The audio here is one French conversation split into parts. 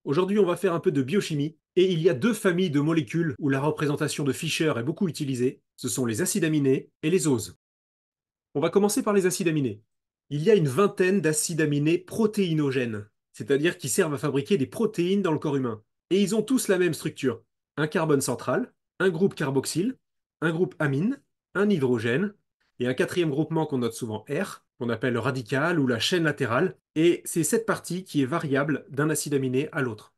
Aujourd'hui, on va faire un peu de biochimie, et il y a deux familles de molécules où la représentation de Fischer est beaucoup utilisée. Ce sont les acides aminés et les oses. On va commencer par les acides aminés. Il y a une vingtaine d'acides aminés protéinogènes, c'est-à-dire qui servent à fabriquer des protéines dans le corps humain. Et ils ont tous la même structure. Un carbone central, un groupe carboxyle, un groupe amine, un hydrogène, et un quatrième groupement qu'on note souvent R, qu'on appelle le radical ou la chaîne latérale, et c'est cette partie qui est variable d'un acide aminé à l'autre.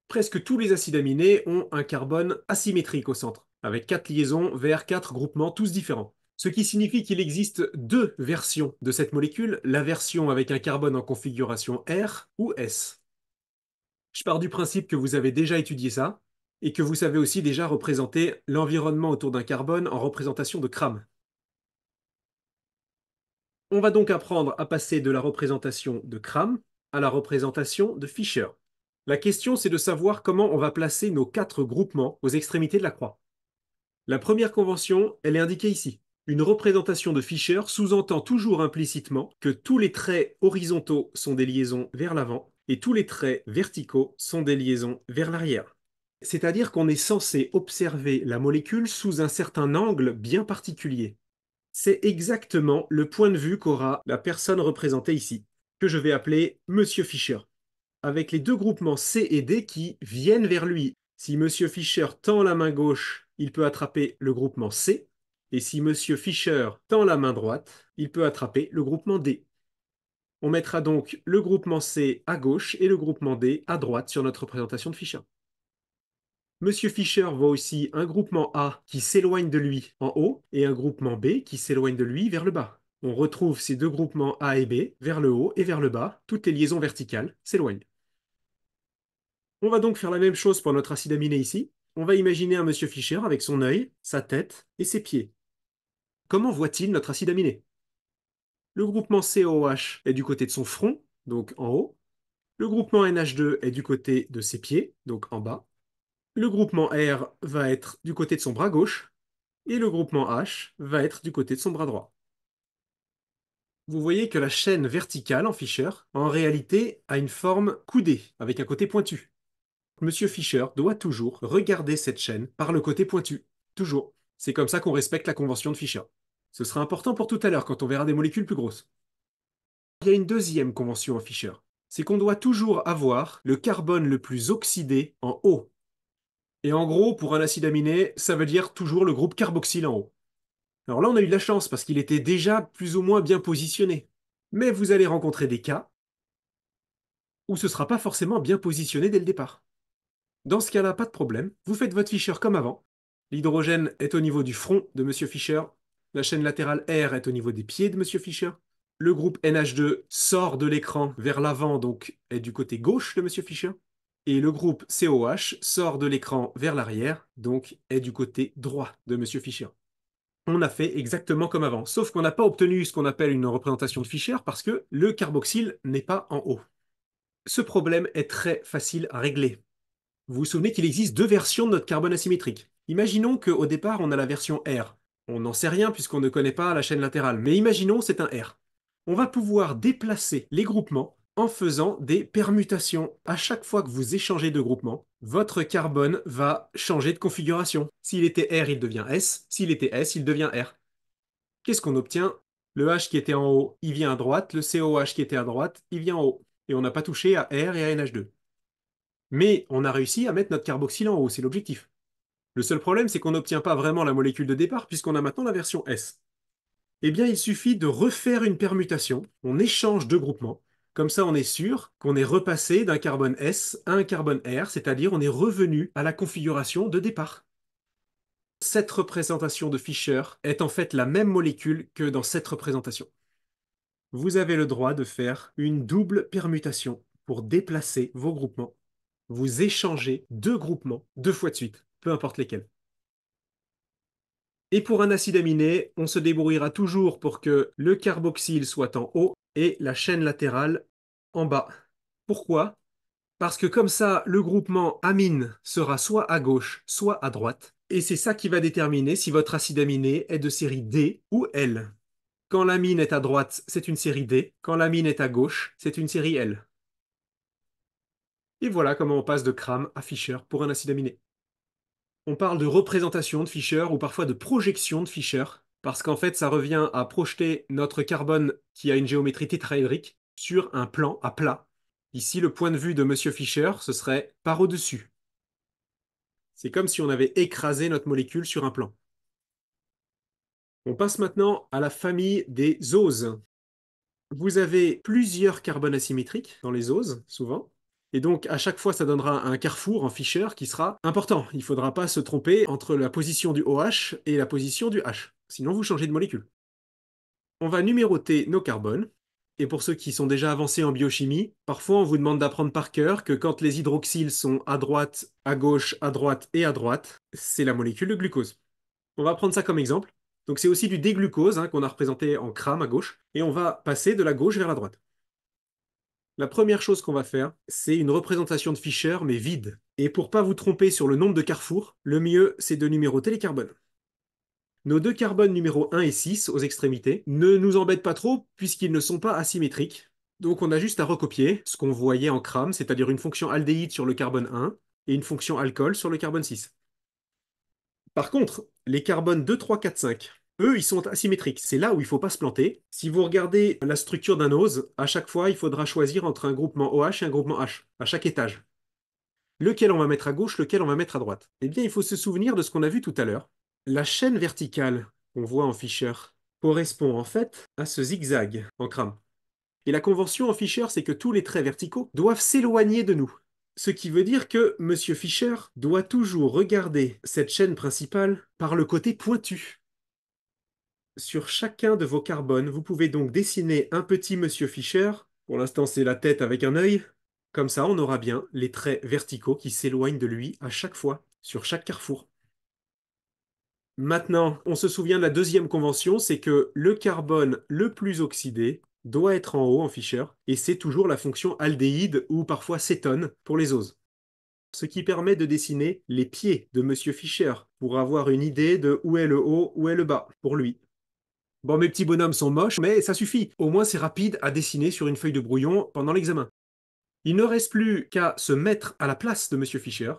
Presque tous les acides aminés ont un carbone asymétrique au centre, avec 4 liaisons vers 4 groupements tous différents. Ce qui signifie qu'il existe deux versions de cette molécule, la version avec un carbone en configuration R ou S. Je pars du principe que vous avez déjà étudié ça, et que vous savez aussi déjà représenter l'environnement autour d'un carbone en représentation de Cram. On va donc apprendre à passer de la représentation de Cram à la représentation de Fischer. La question, c'est de savoir comment on va placer nos 4 groupements aux extrémités de la croix. La première convention, elle est indiquée ici. Une représentation de Fischer sous-entend toujours implicitement que tous les traits horizontaux sont des liaisons vers l'avant et tous les traits verticaux sont des liaisons vers l'arrière. C'est-à-dire qu'on est censé observer la molécule sous un certain angle bien particulier. C'est exactement le point de vue qu'aura la personne représentée ici, que je vais appeler Monsieur Fischer, avec les deux groupements C et D qui viennent vers lui. Si Monsieur Fischer tend la main gauche, il peut attraper le groupement C, et si Monsieur Fischer tend la main droite, il peut attraper le groupement D. On mettra donc le groupement C à gauche et le groupement D à droite sur notre représentation de Fischer. Monsieur Fischer voit aussi un groupement A qui s'éloigne de lui en haut et un groupement B qui s'éloigne de lui vers le bas. On retrouve ces deux groupements A et B vers le haut et vers le bas. Toutes les liaisons verticales s'éloignent. On va donc faire la même chose pour notre acide aminé ici. On va imaginer un monsieur Fischer avec son œil, sa tête et ses pieds. Comment voit-il notre acide aminé? Le groupement COOH est du côté de son front, donc en haut. Le groupement NH2 est du côté de ses pieds, donc en bas. Le groupement R va être du côté de son bras gauche. Et le groupement H va être du côté de son bras droit. Vous voyez que la chaîne verticale en Fischer, en réalité, a une forme coudée, avec un côté pointu. Monsieur Fischer doit toujours regarder cette chaîne par le côté pointu. Toujours. C'est comme ça qu'on respecte la convention de Fischer. Ce sera important pour tout à l'heure quand on verra des molécules plus grosses. Il y a une deuxième convention en Fischer. C'est qu'on doit toujours avoir le carbone le plus oxydé en haut. Et en gros, pour un acide aminé, ça veut dire toujours le groupe carboxyle en haut. Alors là, on a eu de la chance parce qu'il était déjà plus ou moins bien positionné. Mais vous allez rencontrer des cas où ce ne sera pas forcément bien positionné dès le départ. Dans ce cas-là, pas de problème, vous faites votre Fischer comme avant. L'hydrogène est au niveau du front de Monsieur Fischer, la chaîne latérale R est au niveau des pieds de Monsieur Fischer, le groupe NH2 sort de l'écran vers l'avant, donc est du côté gauche de Monsieur Fischer, et le groupe COH sort de l'écran vers l'arrière, donc est du côté droit de Monsieur Fischer. On a fait exactement comme avant, sauf qu'on n'a pas obtenu ce qu'on appelle une représentation de Fischer parce que le carboxyle n'est pas en haut. Ce problème est très facile à régler. Vous vous souvenez qu'il existe deux versions de notre carbone asymétrique. Imaginons qu'au départ, on a la version R. On n'en sait rien puisqu'on ne connaît pas la chaîne latérale, mais imaginons c'est un R. On va pouvoir déplacer les groupements en faisant des permutations. À chaque fois que vous échangez de groupements, votre carbone va changer de configuration. S'il était R, il devient S. S'il était S, il devient R. Qu'est-ce qu'on obtient? Le H qui était en haut, il vient à droite. Le COH qui était à droite, il vient en haut. Et on n'a pas touché à R et à NH2. Mais on a réussi à mettre notre carboxyle en haut, c'est l'objectif. Le seul problème, c'est qu'on n'obtient pas vraiment la molécule de départ puisqu'on a maintenant la version S. Eh bien, il suffit de refaire une permutation, on échange deux groupements. Comme ça, on est sûr qu'on est repassé d'un carbone S à un carbone R, c'est-à-dire on est revenu à la configuration de départ. Cette représentation de Fischer est en fait la même molécule que dans cette représentation. Vous avez le droit de faire une double permutation pour déplacer vos groupements. Vous échangez deux groupements deux fois de suite, peu importe lesquels. Et pour un acide aminé, on se débrouillera toujours pour que le carboxyle soit en haut et la chaîne latérale en bas. Pourquoi? Parce que comme ça, le groupement amine sera soit à gauche, soit à droite. Et c'est ça qui va déterminer si votre acide aminé est de série D ou L. Quand l'amine est à droite, c'est une série D. Quand l'amine est à gauche, c'est une série L. Et voilà comment on passe de Cram à Fischer pour un acide aminé. On parle de représentation de Fischer ou parfois de projection de Fischer, parce qu'en fait, ça revient à projeter notre carbone qui a une géométrie tétraédrique sur un plan à plat. Ici, le point de vue de Monsieur Fischer, ce serait par au-dessus. C'est comme si on avait écrasé notre molécule sur un plan. On passe maintenant à la famille des oses. Vous avez plusieurs carbones asymétriques dans les oses, souvent. Et donc, à chaque fois, ça donnera un carrefour en Fischer qui sera important. Il ne faudra pas se tromper entre la position du OH et la position du H. Sinon, vous changez de molécule. On va numéroter nos carbones. Et pour ceux qui sont déjà avancés en biochimie, parfois on vous demande d'apprendre par cœur que quand les hydroxyles sont à droite, à gauche, à droite et à droite, c'est la molécule de glucose. On va prendre ça comme exemple. Donc c'est aussi du déglucose qu'on a représenté en crame à gauche. Et on va passer de la gauche vers la droite. La première chose qu'on va faire, c'est une représentation de Fischer, mais vide. Et pour pas vous tromper sur le nombre de carrefours, le mieux, c'est de numéroter les carbones. Nos deux carbones numéro 1 et 6 aux extrémités ne nous embêtent pas trop puisqu'ils ne sont pas asymétriques. Donc on a juste à recopier ce qu'on voyait en crame, c'est-à-dire une fonction aldéhyde sur le carbone 1 et une fonction alcool sur le carbone 6. Par contre, les carbones 2, 3, 4, 5, eux, ils sont asymétriques. C'est là où il ne faut pas se planter. Si vous regardez la structure d'un ose, à chaque fois, il faudra choisir entre un groupement OH et un groupement H, à chaque étage. Lequel on va mettre à gauche, lequel on va mettre à droite. Eh bien, il faut se souvenir de ce qu'on a vu tout à l'heure. La chaîne verticale qu'on voit en Fischer correspond en fait à ce zigzag en crame. Et la convention en Fischer, c'est que tous les traits verticaux doivent s'éloigner de nous. Ce qui veut dire que M. Fischer doit toujours regarder cette chaîne principale par le côté pointu. Sur chacun de vos carbones, vous pouvez donc dessiner un petit M. Fischer. Pour l'instant, c'est la tête avec un œil. Comme ça, on aura bien les traits verticaux qui s'éloignent de lui à chaque fois, sur chaque carrefour. Maintenant, on se souvient de la deuxième convention, c'est que le carbone le plus oxydé doit être en haut en Fischer, et c'est toujours la fonction aldéhyde ou parfois cétone pour les oses. Ce qui permet de dessiner les pieds de Monsieur Fischer pour avoir une idée de où est le haut, où est le bas pour lui. Bon, mes petits bonhommes sont moches, mais ça suffit. Au moins, c'est rapide à dessiner sur une feuille de brouillon pendant l'examen. Il ne reste plus qu'à se mettre à la place de Monsieur Fischer.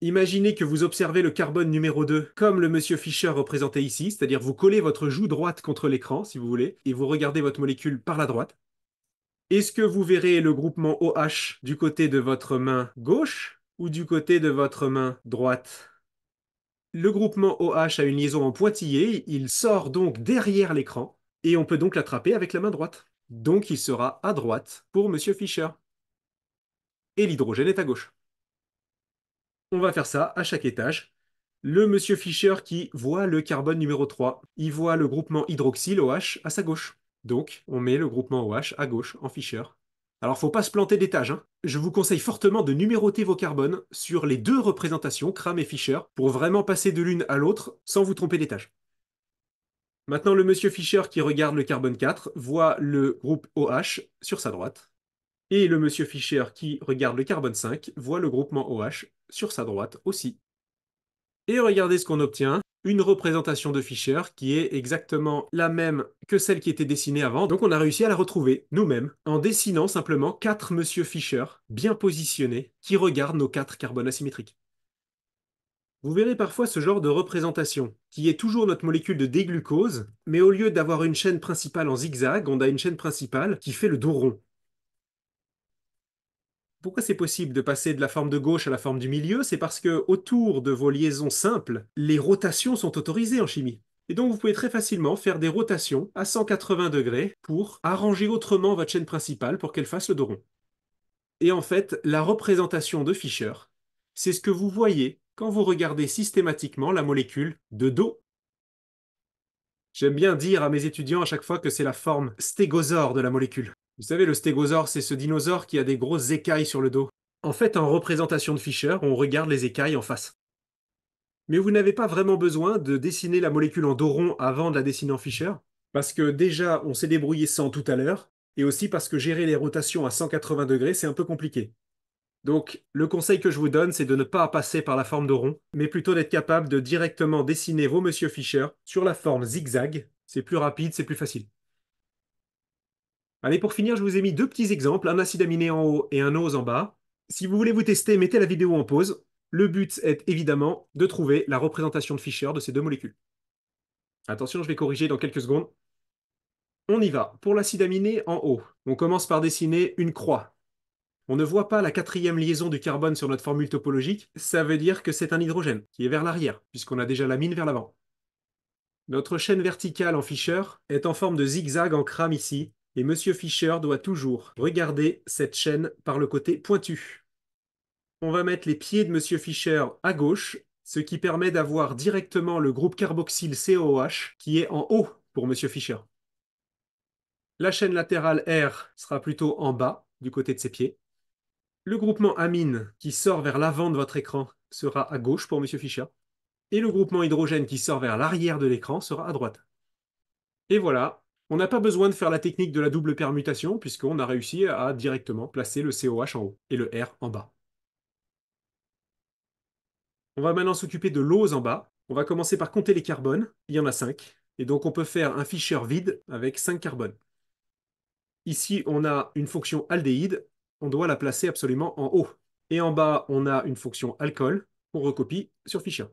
Imaginez que vous observez le carbone numéro 2 comme le Monsieur Fischer représenté ici, c'est-à-dire vous collez votre joue droite contre l'écran, si vous voulez, et vous regardez votre molécule par la droite. Est-ce que vous verrez le groupement OH du côté de votre main gauche ou du côté de votre main droite? Le groupement OH a une liaison en pointillé, il sort donc derrière l'écran, et on peut donc l'attraper avec la main droite. Donc il sera à droite pour Monsieur Fischer. Et l'hydrogène est à gauche. On va faire ça à chaque étage. Le Monsieur Fischer qui voit le carbone numéro 3, il voit le groupement hydroxyle OH à sa gauche. Donc, on met le groupement OH à gauche en Fischer. Alors, faut pas se planter d'étage. Je vous conseille fortement de numéroter vos carbones sur les deux représentations, Cram et Fischer, pour vraiment passer de l'une à l'autre sans vous tromper d'étage. Maintenant, le Monsieur Fischer qui regarde le carbone 4 voit le groupe OH sur sa droite. Et le Monsieur Fischer qui regarde le carbone 5 voit le groupement OH sur sa droite aussi. Et regardez ce qu'on obtient, une représentation de Fischer qui est exactement la même que celle qui était dessinée avant. Donc on a réussi à la retrouver nous-mêmes en dessinant simplement 4 Monsieur Fischer bien positionnés qui regardent nos 4 carbones asymétriques. Vous verrez parfois ce genre de représentation, qui est toujours notre molécule de déglucose, mais au lieu d'avoir une chaîne principale en zigzag, on a une chaîne principale qui fait le dos rond. Pourquoi c'est possible de passer de la forme de gauche à la forme du milieu? C'est parce que autour de vos liaisons simples, les rotations sont autorisées en chimie. Et donc vous pouvez très facilement faire des rotations à 180 degrés pour arranger autrement votre chaîne principale pour qu'elle fasse le dos rond. Et en fait, la représentation de Fischer, c'est ce que vous voyez quand vous regardez systématiquement la molécule de dos. J'aime bien dire à mes étudiants à chaque fois que c'est la forme stégosaure de la molécule. Vous savez, le stégosaure, c'est ce dinosaure qui a des grosses écailles sur le dos. En fait, en représentation de Fischer, on regarde les écailles en face. Mais vous n'avez pas vraiment besoin de dessiner la molécule en dos rond avant de la dessiner en Fischer, parce que déjà, on s'est débrouillé sans tout à l'heure, et aussi parce que gérer les rotations à 180 degrés, c'est un peu compliqué. Donc, le conseil que je vous donne, c'est de ne pas passer par la forme de rond, mais plutôt d'être capable de directement dessiner vos Monsieur Fischer sur la forme zigzag. C'est plus rapide, c'est plus facile. Allez, pour finir, je vous ai mis deux petits exemples, un acide aminé en haut et un ose en bas. Si vous voulez vous tester, mettez la vidéo en pause. Le but est évidemment de trouver la représentation de Fischer de ces deux molécules. Attention, je vais corriger dans quelques secondes. On y va. Pour l'acide aminé, en haut, on commence par dessiner une croix. On ne voit pas la quatrième liaison du carbone sur notre formule topologique, ça veut dire que c'est un hydrogène, qui est vers l'arrière, puisqu'on a déjà l'amine vers l'avant. Notre chaîne verticale en Fischer est en forme de zigzag en crâne ici, et Monsieur Fischer doit toujours regarder cette chaîne par le côté pointu. On va mettre les pieds de Monsieur Fischer à gauche, ce qui permet d'avoir directement le groupe carboxyle COOH qui est en haut pour Monsieur Fischer. La chaîne latérale R sera plutôt en bas, du côté de ses pieds. Le groupement amine qui sort vers l'avant de votre écran sera à gauche pour Monsieur Fischer. Et le groupement hydrogène qui sort vers l'arrière de l'écran sera à droite. Et voilà, on n'a pas besoin de faire la technique de la double permutation puisqu'on a réussi à directement placer le COH en haut et le R en bas. On va maintenant s'occuper de l'ose en bas. On va commencer par compter les carbones. Il y en a 5. Et donc on peut faire un Fischer vide avec 5 carbones. Ici, on a une fonction aldéhyde. On doit la placer absolument en haut. Et en bas, on a une fonction alcool qu'on recopie sur Fischer.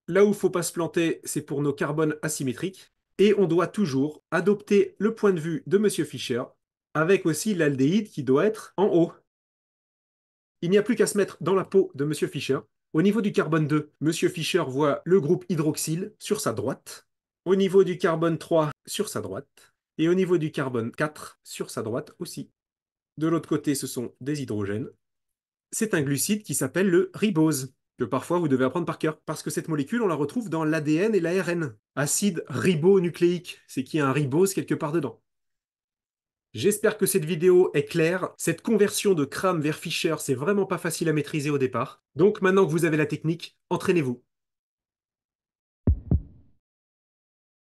Là où il ne faut pas se planter, c'est pour nos carbones asymétriques. Et on doit toujours adopter le point de vue de Monsieur Fischer, avec aussi l'aldéhyde qui doit être en haut. Il n'y a plus qu'à se mettre dans la peau de Monsieur Fischer. Au niveau du carbone 2, Monsieur Fischer voit le groupe hydroxyle sur sa droite. Au niveau du carbone 3, sur sa droite. Et au niveau du carbone 4, sur sa droite aussi. De l'autre côté, ce sont des hydrogènes. C'est un glucide qui s'appelle le ribose, que parfois vous devez apprendre par cœur, parce que cette molécule, on la retrouve dans l'ADN et l'ARN. Acide ribonucléique, c'est qu'il y a un ribose quelque part dedans. J'espère que cette vidéo est claire. Cette conversion de Cram vers Fischer, c'est vraiment pas facile à maîtriser au départ. Donc maintenant que vous avez la technique, entraînez-vous.